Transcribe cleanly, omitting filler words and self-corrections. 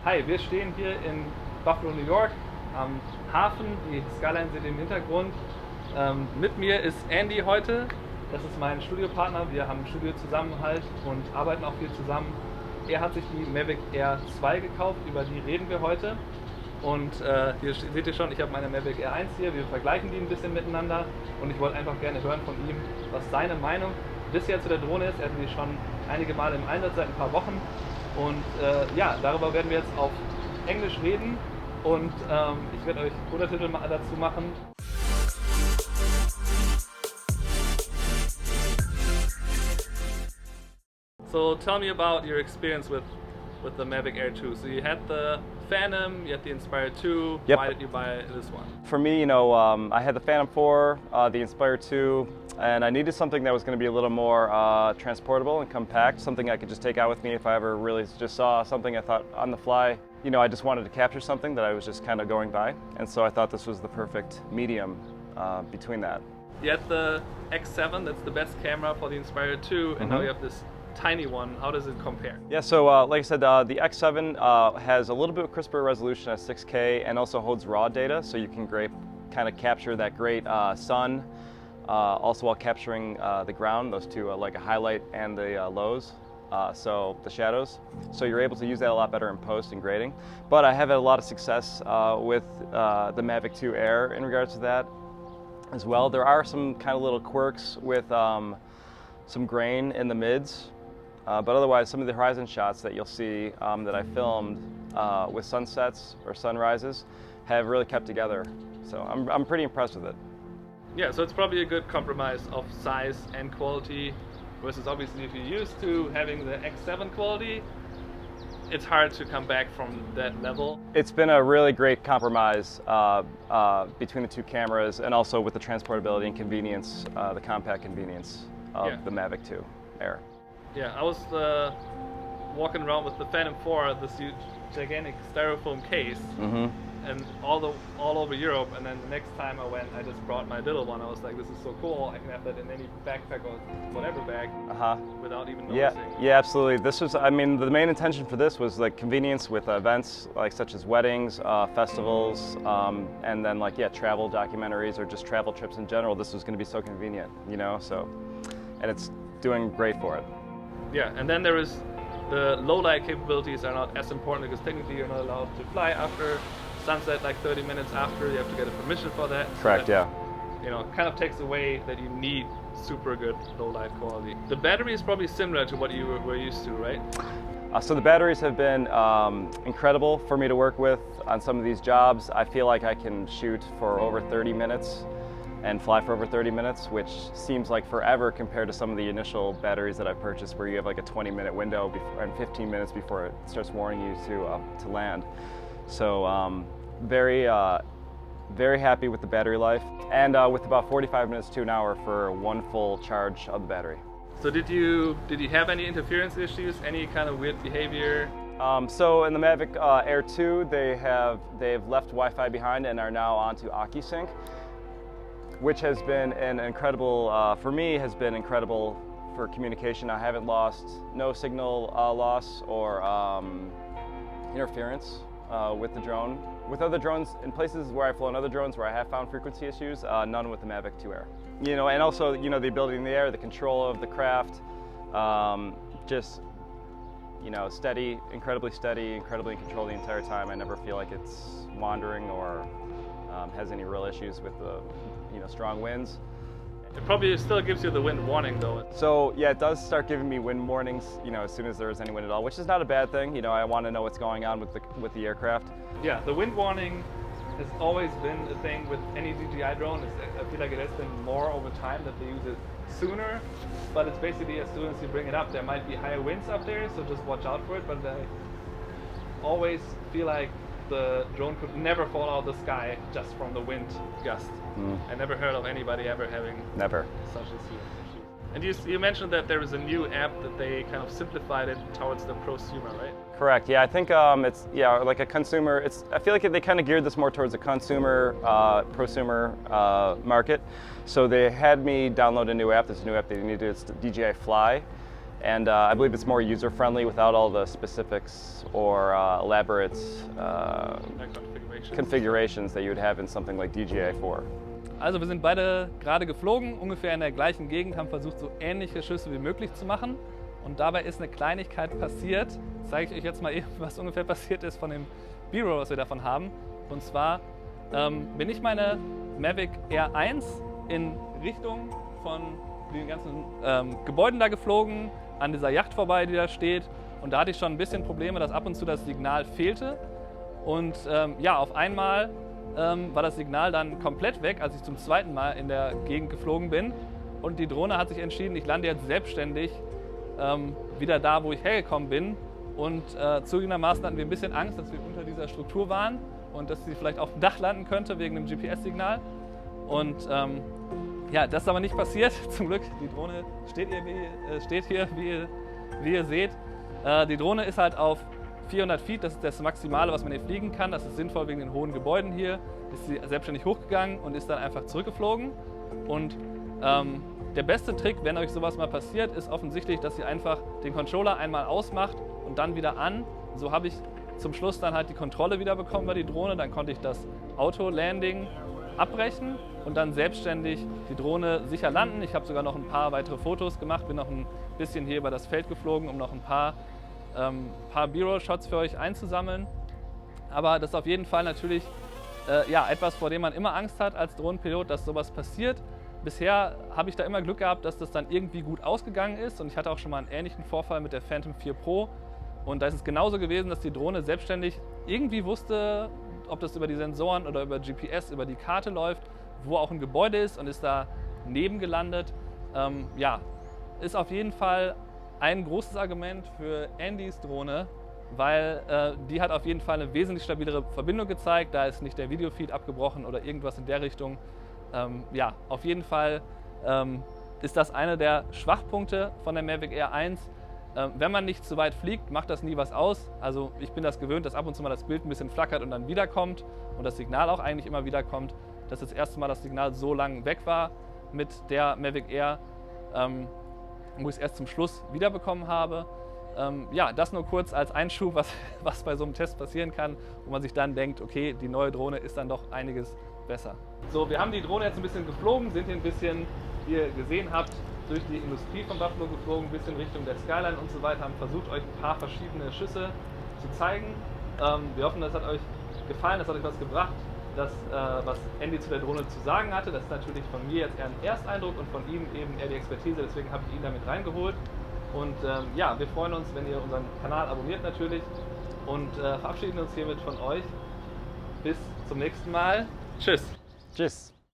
Hi, wir stehen hier in Buffalo, New York am Hafen. Die Skyline seht ihr im Hintergrund. Mit mir ist Andy heute. Das ist mein Studiopartner. Wir haben ein Studiozusammenhalt und arbeiten auch viel zusammen. Er hat sich die Mavic Air 2 gekauft, über die reden wir heute. Und hier seht ihr schon, ich habe meine Mavic Air 1 hier. Wir vergleichen die ein bisschen miteinander und ich wollte einfach gerne hören von ihm, was seine Meinung bisher zu der Drohne ist. Er hatte die schon einige Male im Einsatz, seit ein paar Wochen. Und ja, darüber werden wir jetzt auf Englisch reden und ich werde euch Untertitel dazu machen. So tell me about your experience with the Mavic Air 2. So you had the Phantom, you had the Inspire 2. Yep. Why did you buy this one? For me, I had the Phantom 4, the Inspire 2, and I needed something that was going to be a little more transportable and compact, something I could just take out with me if I ever really just saw something I thought on the fly. I just wanted to capture something that I was just kind of going by, and so I thought this was the perfect medium between that. You had the X7, that's the best camera for the Inspire 2, and now you have this tiny one. How does it compare? Yeah, so like I said, the X7 has a little bit crisper resolution at 6K and also holds raw data, so you can kind of capture that great sun, also while capturing the ground, those two, like a highlight and the lows, so the shadows. So you're able to use that a lot better in post and grading. But I have had a lot of success with the Mavic 2 Air in regards to that as well. There are some kind of little quirks with some grain in the mids. But otherwise, some of the horizon shots that you'll see that I filmed with sunsets or sunrises have really kept together. So I'm pretty impressed with it. Yeah, so it's probably a good compromise of size and quality, versus obviously if you're used to having the X7 quality, it's hard to come back from that level. It's been a really great compromise between the two cameras, and also with the transportability and convenience, the compact convenience of the Mavic 2 Air. Yeah, I was walking around with the Phantom 4, this huge, gigantic styrofoam case, and all over Europe. And then the next time I went, I just brought my little one. I was like, this is so cool. I can have that in any backpack or whatever bag without even noticing. Yeah, absolutely. This was, the main intention for this was like convenience with events like such as weddings, festivals, and then travel documentaries or just travel trips in general. This was going to be so convenient, so, and it's doing great for it. Yeah, and then there is the low light capabilities are not as important because technically you're not allowed to fly after sunset, like 30 minutes after. You have to get a permission for that. Correct, so that, kind of takes away that you need super good low light quality. The battery is probably similar to what you were used to, right? So the batteries have been incredible for me to work with on some of these jobs. I feel like I can shoot for over 30 minutes and fly for over 30 minutes, which seems like forever compared to some of the initial batteries that I purchased where you have like a 20-minute window and 15 minutes before it starts warning you to land. So very happy with the battery life, and with about 45 minutes to an hour for one full charge of the battery. So did you have any interference issues, any kind of weird behavior? So in the Mavic Air 2, they've left Wi-Fi behind and are now onto AccuSync, which has been an incredible, for me, has been incredible for communication. I haven't lost, no signal loss or interference with the drone. With other drones, in places where I've flown other drones where I have found frequency issues, none with the Mavic 2 Air. And also, the ability in the air, the control of the craft, just, steady, incredibly in control the entire time. I never feel like it's wandering or has any real issues with the strong winds. It probably still gives you the wind warning though. So yeah, it does start giving me wind warnings, as soon as there is any wind at all, which is not a bad thing. I want to know what's going on with the aircraft. Yeah, the wind warning has always been a thing with any DJI drone. I feel like it has been more over time that they use it sooner, but it's basically as soon as you bring it up, there might be higher winds up there, so just watch out for it. But I always feel like the drone could never fall out of the sky just from the wind gust. I never heard of anybody ever having such issue. And you mentioned that there is a new app that they kind of simplified it towards the prosumer, right? Correct. Yeah, I think it's like a consumer. I feel like they kind of geared this more towards a consumer, prosumer market. So they had me download a new app. There's a new app they needed. It's DJI Fly, And I believe it's more user-friendly without all the specifics or elaborate configurations that you would have in something like DJI 4. Also wir sind beide gerade geflogen, ungefähr in der gleichen Gegend, haben versucht, so ähnliche Schüsse wie möglich zu machen. Und dabei ist eine Kleinigkeit passiert. Zeige ich euch jetzt mal eben, was ungefähr passiert ist von dem B-Roll, was wir davon haben. Und zwar bin ich meine Mavic Air 1 in Richtung von den ganzen Gebäuden da geflogen, an dieser Yacht vorbei, die da steht. Und da hatte ich schon ein bisschen Probleme, dass ab und zu das Signal fehlte. Und ja, auf einmal war das Signal dann komplett weg, als ich zum zweiten Mal in der Gegend geflogen bin. Und die Drohne hat sich entschieden, ich lande jetzt selbstständig wieder da, wo ich hergekommen bin. Und zugegebenermaßen hatten wir ein bisschen Angst, dass wir unter dieser Struktur waren und dass sie vielleicht auf dem Dach landen könnte wegen dem GPS-Signal. Und ja, das ist aber nicht passiert. Zum Glück, die Drohne steht hier, wie ihr seht. Die Drohne ist halt auf 400 Feet, das ist das Maximale, was man hier fliegen kann. Das ist sinnvoll wegen den hohen Gebäuden hier. Ist sie selbstständig hochgegangen und ist dann einfach zurückgeflogen. Und der beste Trick, wenn euch sowas mal passiert, ist offensichtlich, dass ihr einfach den Controller einmal ausmacht und dann wieder an. So habe ich zum Schluss dann halt die Kontrolle wieder bekommen über die Drohne. Dann konnte ich das Auto-Landing abbrechen und dann selbstständig die Drohne sicher landen. Ich habe sogar noch ein paar weitere Fotos gemacht, bin noch ein bisschen hier über das Feld geflogen, um noch ein paar B-Roll-Shots für euch einzusammeln. Aber das ist auf jeden Fall natürlich ja, etwas, vor dem man immer Angst hat als Drohnenpilot, dass sowas passiert. Bisher habe ich da immer Glück gehabt, dass das dann irgendwie gut ausgegangen ist und ich hatte auch schon mal einen ähnlichen Vorfall mit der Phantom 4 Pro und da ist es genauso gewesen, dass die Drohne selbstständig irgendwie wusste, ob das über die Sensoren oder über GPS, über die Karte läuft, wo auch ein Gebäude ist und ist da neben gelandet. Ja, ist auf jeden Fall ein großes Argument für Andys Drohne, weil die hat auf jeden Fall eine wesentlich stabilere Verbindung gezeigt. Da ist nicht der Videofeed abgebrochen oder irgendwas in der Richtung. Ja, auf jeden Fall ist das einer der Schwachpunkte von der Mavic Air 1. Wenn man nicht zu weit fliegt, macht das nie was aus. Also ich bin das gewöhnt, dass ab und zu mal das Bild ein bisschen flackert und dann wiederkommt und das Signal auch eigentlich immer wiederkommt. Dass das erste Mal das Signal so lang weg war mit der Mavic Air, wo ich es erst zum Schluss wiederbekommen habe. Ja, das nur kurz als Einschub, was bei so einem Test passieren kann, wo man sich dann denkt, okay, die neue Drohne ist dann doch einiges besser. So, wir haben die Drohne jetzt ein bisschen geflogen, sind hier ein bisschen, wie ihr gesehen habt, durch die Industrie von Buffalo geflogen, ein bisschen Richtung der Skyline und so weiter, haben versucht, euch ein paar verschiedene Schüsse zu zeigen. Wir hoffen, das hat euch gefallen, das hat euch was gebracht, das, was Andy zu der Drohne zu sagen hatte. Das ist natürlich von mir jetzt eher ein Ersteindruck und von ihm eben eher die Expertise, deswegen habe ich ihn damit reingeholt. Und ja, wir freuen uns, wenn ihr unseren Kanal abonniert natürlich und verabschieden uns hiermit von euch. Bis zum nächsten Mal. Tschüss. Tschüss.